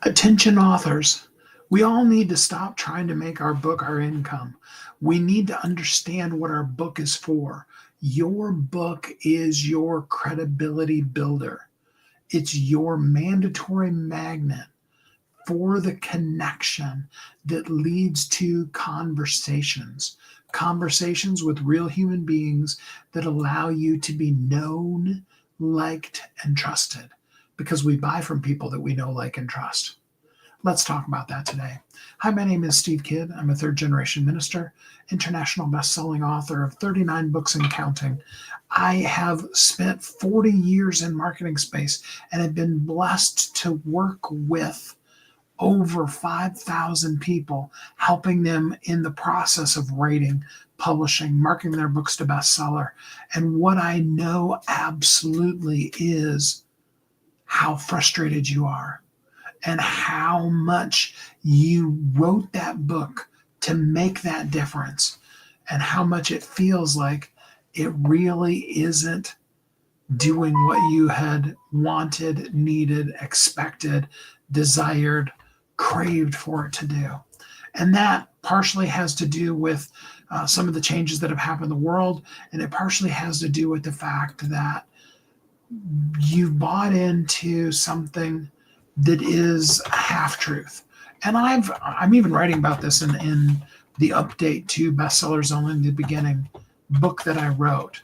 Attention authors, we all need to stop trying to make our book our income. We need to understand what our book is for. Your book is your credibility builder. It's your mandatory magnet for the connection that leads to conversations with real human beings that allow you to be known, liked, and trusted because we buy from people that we know, like, and trust. Let's talk about that today. Hi, my name is Steve Kidd. I'm a third generation minister, international best-selling author of 39 books and counting. I have spent 40 years in marketing space and have been blessed to work with over 5,000 people, helping them in the process of writing, publishing, marketing their books to bestseller. And what I know absolutely is how frustrated you are and how much you wrote that book to make that difference, and how much it feels like it really isn't doing what you had wanted, needed, expected, desired, craved for it to do. And that partially has to do with some of the changes that have happened in the world, and it partially has to do with the fact that you've bought into something that is a half truth. And I'm even writing about this in the update to Bestsellers Only in the Beginning book that I wrote.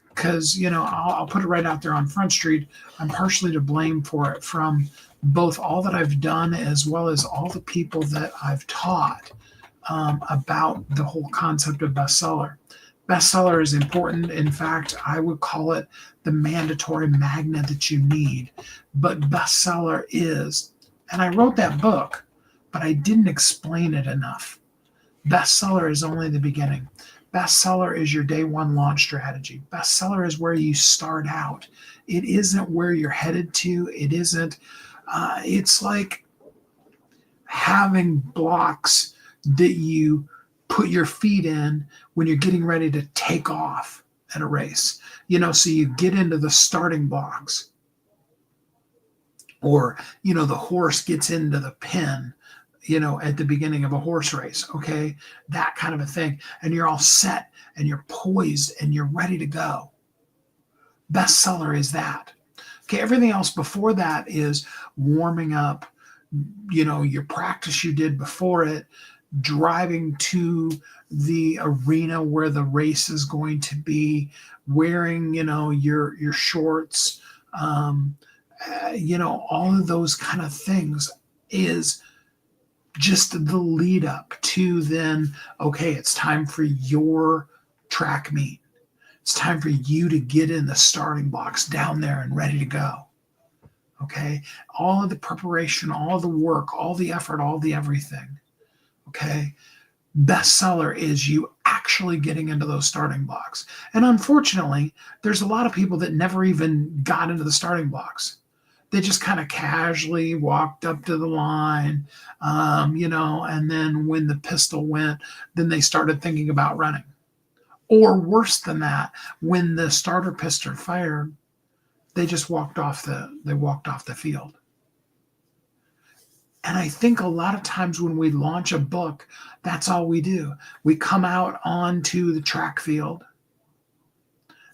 Because, I'll put it right out there on Front Street. I'm partially to blame for it, from both all that I've done as well as all the people that I've taught about the whole concept of bestseller. Bestseller is important. In fact, I would call it the mandatory magnet that you need. But bestseller is, and I wrote that book, but I didn't explain it enough. Bestseller is only the beginning. Bestseller is your day one launch strategy. Bestseller is where you start out. It isn't where you're headed to. It isn't, it's like having blocks that you put your feet in when you're getting ready to take off at a race. So you get into the starting blocks, or, the horse gets into the pen, at the beginning of a horse race, okay? That kind of a thing. And you're all set and you're poised and you're ready to go. Bestseller is that. Okay, everything else before that is warming up, your practice you did before it, driving to the arena where the race is going to be, wearing, your shorts, all of those kind of things is just the lead up to then, okay, it's time for your track meet. It's time for you to get in the starting blocks down there and ready to go. Okay. All of the preparation, all the work, all the effort, all the everything. Okay. Bestseller is you actually getting into those starting blocks. And unfortunately, there's a lot of people that never even got into the starting blocks. They just kind of casually walked up to the line, and then when the pistol went, then they started thinking about running. Or worse than that, when the starter pistol fired, they just walked off the field. And I think a lot of times when we launch a book, that's all we do. We come out onto the track field.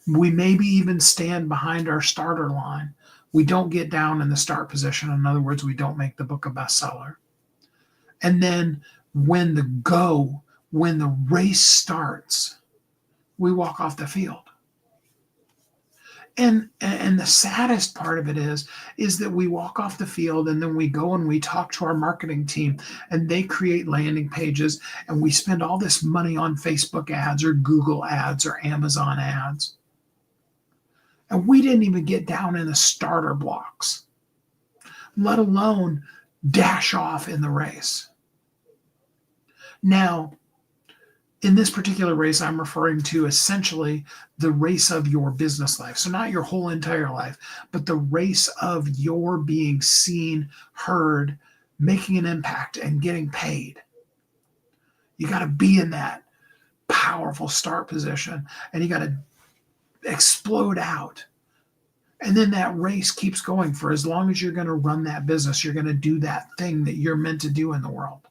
We maybe even stand behind our starter line. We don't get down in the start position. In other words, we don't make the book a bestseller. And then when the race starts, we walk off the field. And the saddest part of it is that we walk off the field and then we go and we talk to our marketing team and they create landing pages and we spend all this money on Facebook ads or Google ads or Amazon ads. And we didn't even get down in the starter blocks, let alone dash off in the race. Now, in this particular race, I'm referring to essentially the race of your business life. So not your whole entire life, but the race of your being seen, heard, making an impact, and getting paid. You got to be in that powerful start position, and you got to explode out. And then that race keeps going for as long as you're going to run that business. You're going to do that thing that you're meant to do in the world.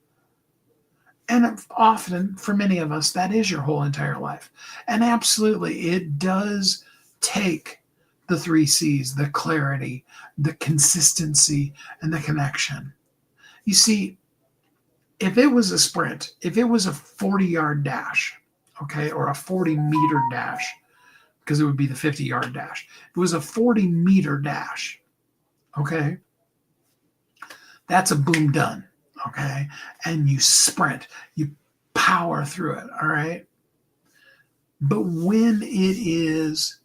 And often, for many of us, that is your whole entire life. And absolutely, it does take the three C's: the clarity, the consistency, and the connection. You see, if it was a sprint, if it was a 40-yard dash, okay, or a 40-meter dash, because it would be the 50-yard dash. If it was a 40-meter dash, okay, that's a boom done, okay? And you sprint, you power through it, all right? But when it is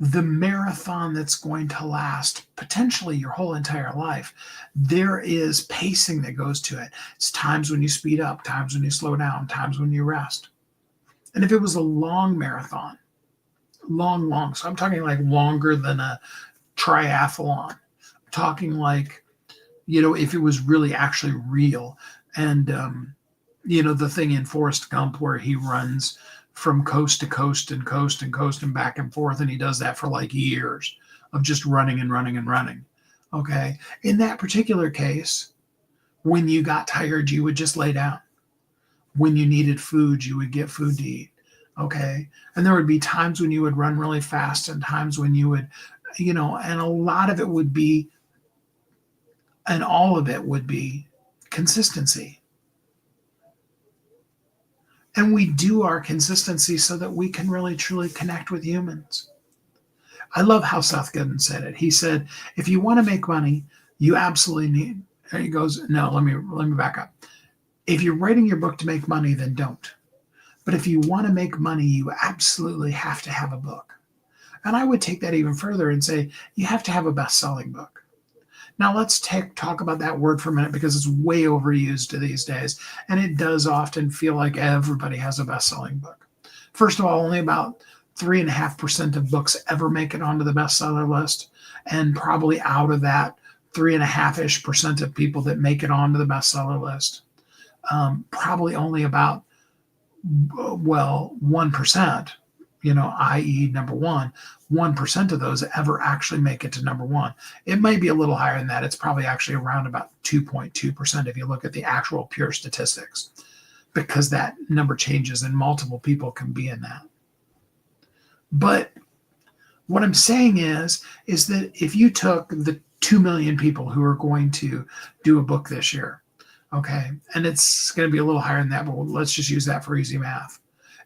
the marathon that's going to last potentially your whole entire life, there is pacing that goes to it. It's times when you speed up, times when you slow down, times when you rest. And if it was a long marathon, long, so I'm talking like longer than a triathlon. I'm talking like, if it was really actually real. And, the thing in Forrest Gump where he runs from coast to coast and coast and coast and back and forth. And he does that for like years of just running and running and running. Okay. In that particular case, when you got tired, you would just lay down. When you needed food, you would get food to eat. Okay. And there would be times when you would run really fast and times when you would, and a lot of it would be, and all of it would be consistency. And we do our consistency so that we can really truly connect with humans. I love how Seth Godin said it. He said, if you want to make money, you absolutely need, and he goes, no, let me back up. If you're writing your book to make money, then don't. But if you want to make money, you absolutely have to have a book. And I would take that even further and say, you have to have a best-selling book. Now let's talk about that word for a minute because it's way overused these days. And it does often feel like everybody has a best-selling book. First of all, only about 3.5% of books ever make it onto the bestseller list. And probably out of that 3.5-ish% of people that make it onto the bestseller list, probably only about 1%, i.e. number one, 1% of those ever actually make it to number one. It may be a little higher than that. It's probably actually around about 2.2% if you look at the actual pure statistics, because that number changes and multiple people can be in that. But what I'm saying is that if you took the 2 million people who are going to do a book this year, okay, and it's going to be a little higher than that, but let's just use that for easy math.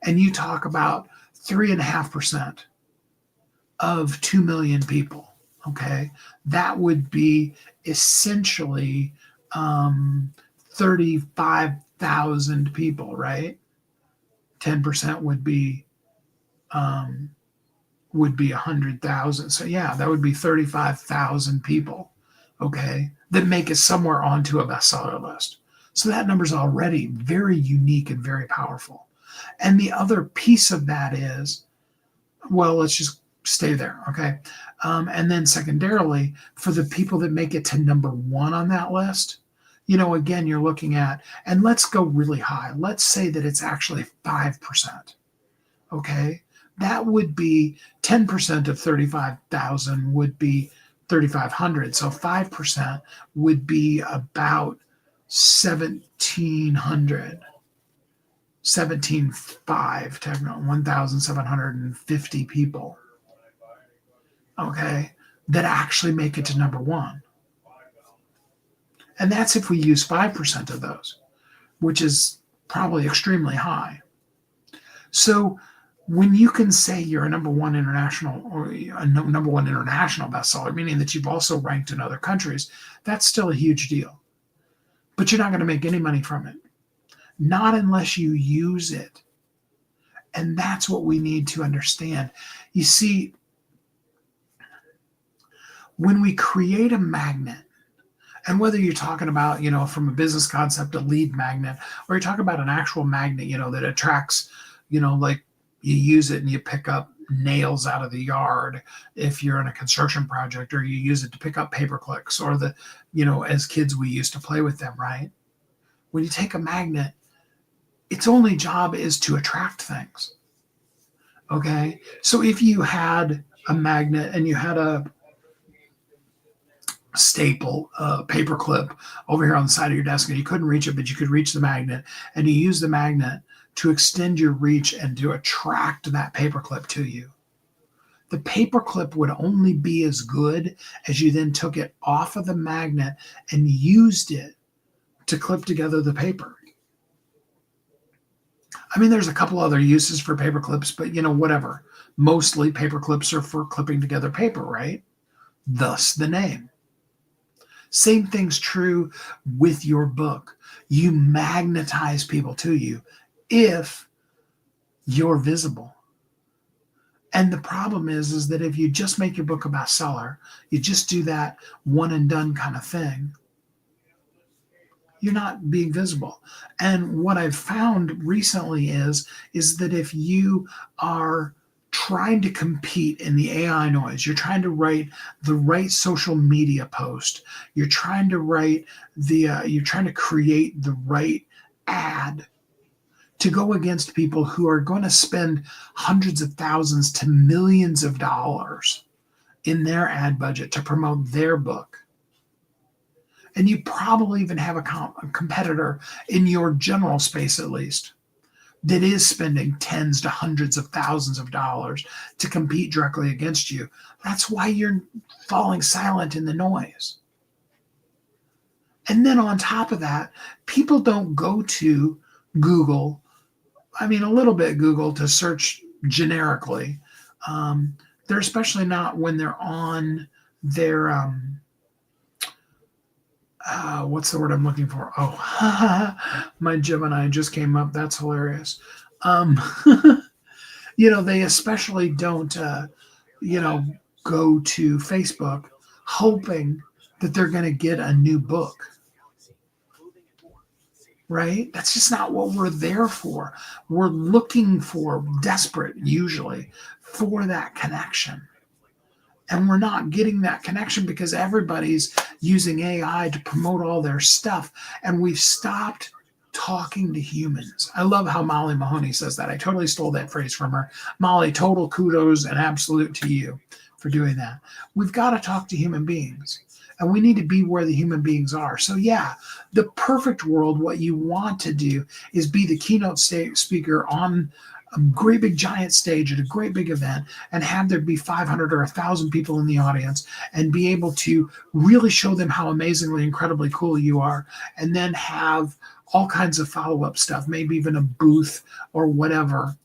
And you talk about 3.5% of 2 million people, okay, that would be essentially 35,000 people, right? 10% would be 100,000. So yeah, that would be 35,000 people, okay, that make it somewhere onto a bestseller list. So that number is already very unique and very powerful. And the other piece of that is, well, let's just stay there, okay? And then secondarily, for the people that make it to number one on that list, again, you're looking at, and let's go really high. Let's say that it's actually 5%, okay? That would be 10% of 35,000 would be 3,500. So 5% would be about 1,700. 17.5, technically 1,750 people, okay, that actually make it to number one. And that's if we use 5% of those, which is probably extremely high. So when you can say you're a number one international bestseller, meaning that you've also ranked in other countries, that's still a huge deal. But you're not going to make any money from it. Not unless you use it. And that's what we need to understand. You see, when we create a magnet, and whether you're talking about, from a business concept, a lead magnet, or you're talking about an actual magnet, that attracts, like you use it and you pick up nails out of the yard if you're in a construction project, or you use it to pick up paper clicks, or as kids, we used to play with them, right? When you take a magnet, its only job is to attract things. Okay. So if you had a magnet and you had a staple, paper clip over here on the side of your desk, and you couldn't reach it, but you could reach the magnet, and you use the magnet to extend your reach and to attract that paper clip to you. The paper clip would only be as good as you then took it off of the magnet and used it to clip together the paper. I mean, there's a couple other uses for paper clips, but whatever. Mostly paper clips are for clipping together paper, right? Thus the name. Same thing's true with your book. You magnetize people to you if you're visible. And the problem is that if you just make your book a bestseller, you just do that one and done kind of thing, you're not being visible. And what I've found recently is that if you are trying to compete in the AI noise, you're trying to write the right social media post, you're trying to write you're trying to create the right ad to go against people who are going to spend hundreds of thousands to millions of dollars in their ad budget to promote their book. And you probably even have a competitor in your general space, at least, that is spending tens to hundreds of thousands of dollars to compete directly against you. That's why you're falling silent in the noise. And then on top of that, people don't go to Google, a little bit Google, to search generically. They're especially not when they're on their, what's the word I'm looking for? Oh, my Gemini just came up. That's hilarious. They especially don't, go to Facebook hoping that they're going to get a new book. Right? That's just not what we're there for. We're looking for, desperate usually, for that connection. And we're not getting that connection because everybody's using AI to promote all their stuff. And we've stopped talking to humans. I love how Molly Mahoney says that. I totally stole that phrase from her. Molly, total kudos and absolute to you for doing that. We've got to talk to human beings. And we need to be where the human beings are. So yeah, the perfect world, what you want to do is be the keynote speaker on a great big giant stage at a great big event and have there be 500 or 1,000 people in the audience and be able to really show them how amazingly, incredibly cool you are. And then have all kinds of follow-up stuff, maybe even a booth or whatever,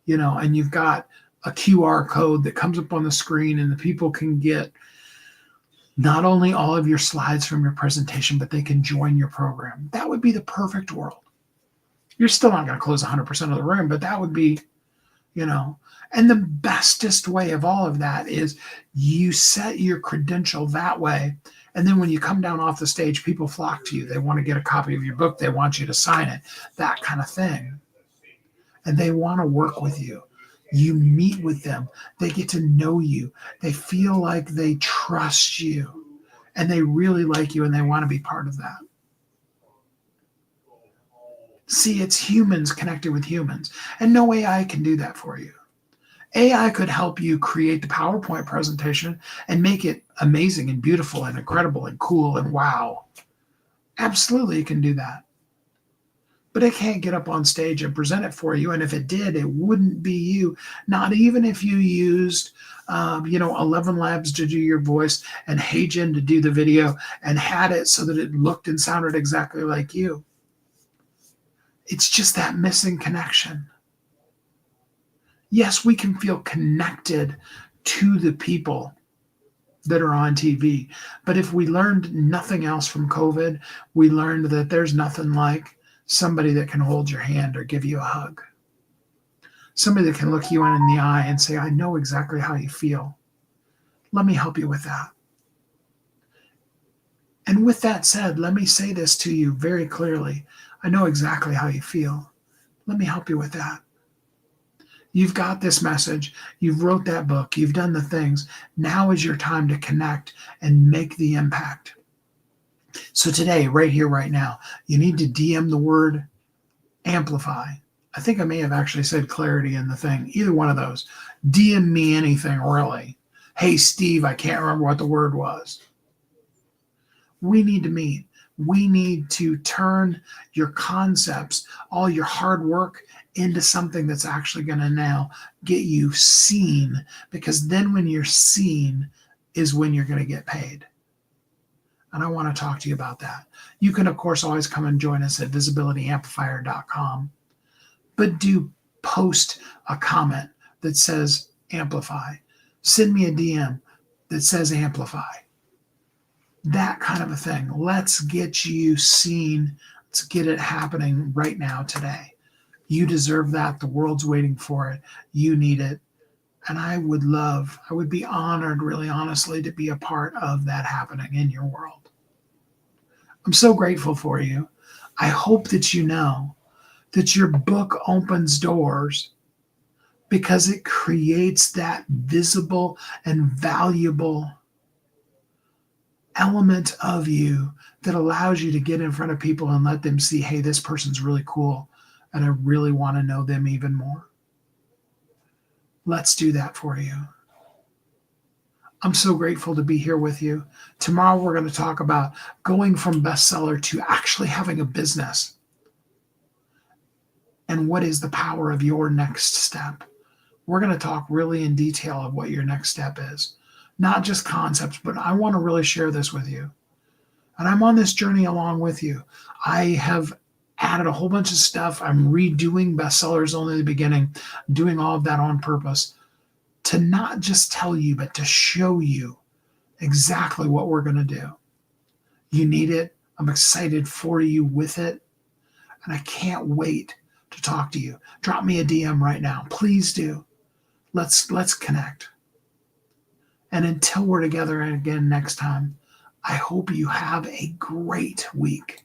and you've got a QR code that comes up on the screen and the people can get not only all of your slides from your presentation, but they can join your program. That would be the perfect world. You're still not going to close 100% of the room, but that would be, and the bestest way of all of that is you set your credential that way. And then when you come down off the stage, people flock to you. They want to get a copy of your book. They want you to sign it, that kind of thing. And they want to work with you. You meet with them. They get to know you. They feel like they trust you and they really like you and they want to be part of that. See, it's humans connecting with humans, and no AI can do that for you. AI could help you create the PowerPoint presentation and make it amazing and beautiful and incredible and cool and wow. Absolutely, it can do that. But it can't get up on stage and present it for you. And if it did, it wouldn't be you. Not even if you used, 11 Labs to do your voice and HeyGen to do the video and had it so that it looked and sounded exactly like you. It's just that missing connection. Yes, we can feel connected to the people that are on TV. But if we learned nothing else from COVID, we learned that there's nothing like somebody that can hold your hand or give you a hug. Somebody that can look you in the eye and say, I know exactly how you feel. Let me help you with that. And with that said, let me say this to you very clearly. I know exactly how you feel. Let me help you with that. You've got this message. You've wrote that book. You've done the things. Now is your time to connect and make the impact. So today, right here, right now, you need to DM the word amplify. I think I may have actually said clarity in the thing. Either one of those. DM me anything, really. Hey, Steve, I can't remember what the word was. We need to meet. We need to turn your concepts, all your hard work, into something that's actually going to now get you seen, because then when you're seen is when you're going to get paid. And I want to talk to you about that. You can, of course, always come and join us at visibilityamplifier.com, but do post a comment that says amplify. Send me a DM that says amplify. That kind of a thing. Let's get you seen. Let's get it happening right now today. You deserve that. The world's waiting for it. You need it. And I would be honored, really honestly, to be a part of that happening in your world. I'm so grateful for you. I hope that you know that your book opens doors because it creates that visible and valuable element of you that allows you to get in front of people and let them see, hey, this person's really cool, and I really want to know them even more. Let's do that for you. I'm so grateful to be here with you. Tomorrow we're going to talk about going from bestseller to actually having a business. And what is the power of your next step? We're going to talk really in detail of what your next step is. Not just concepts, but I want to really share this with you. And I'm on this journey along with you. I have added a whole bunch of stuff. I'm redoing bestsellers only at the beginning, doing all of that on purpose to not just tell you, but to show you exactly what we're going to do. You need it. I'm excited for you with it. And I can't wait to talk to you. Drop me a DM right now. Please do. Let's connect. And until we're together again next time, I hope you have a great week.